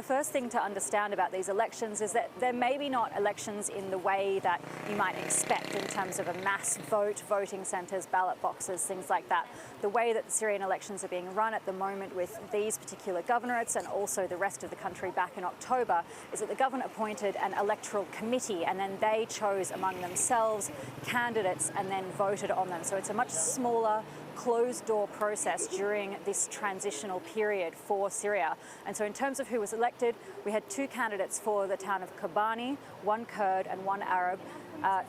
The first thing to understand about these elections is that they're maybe not elections in the way that you might expect in terms of a mass vote, voting centres, ballot boxes, things like that. The way that the Syrian elections are being run at the moment with these particular governorates and also the rest of the country back in October is that the government appointed an electoral committee and then they chose among themselves candidates and then voted on them. So it's a much smaller, closed-door process during this transitional period for Syria. And so in terms of who was elected, we had two candidates for the town of Kobane, one Kurd and one Arab,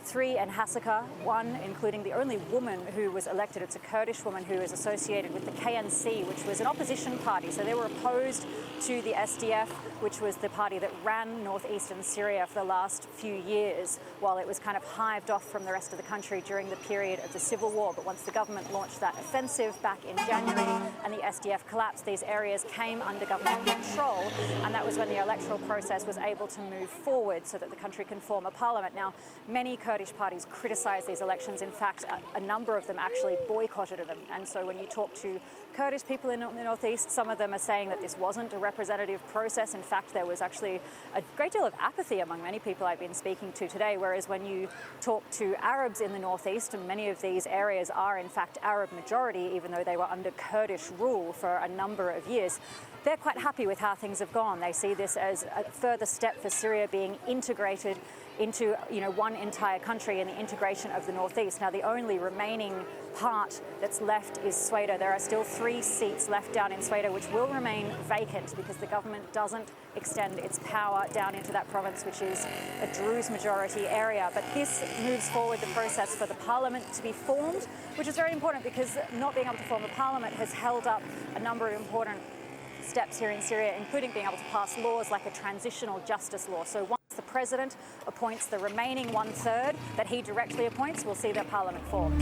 three in Hasakah, one including the only woman who was elected. It's a Kurdish woman who is associated with the KNC, which was an opposition party. So they were opposed to the SDF, which was the party that ran northeastern Syria for the last few years, while it was kind of hived off from the rest of the country during the period of the civil war. But once the government launched that offensive back in January and the SDF collapsed, these areas came under government control, and that was when the electoral process was able to move forward so that the country can form a parliament. Now, many Kurdish parties criticise these elections. In fact, a number of them actually boycotted them. And so when you talk to Kurdish people in the northeast, some of them are saying that this wasn't a representative process. In fact, there was actually a great deal of apathy among many people I've been speaking to today, whereas when you talk to Arabs in the northeast, and many of these areas are in fact Arab majority, even though they were under Kurdish rule for a number of years, they're quite happy with how things have gone. They see this as a further step for Syria being integrated into one entire country and the integration of the northeast. Now, the only remaining part that's left is Sweda. There are still 3 seats left down in Sweda, which will remain vacant because the government doesn't extend its power down into that province, which is a Druze majority area. But this moves forward the process for the parliament to be formed, which is very important because not being able to form a parliament has held up a number of important steps here in Syria, including being able to pass laws like a transitional justice law. So once the president appoints the remaining 1/3 that he directly appoints, we'll see their parliament formed.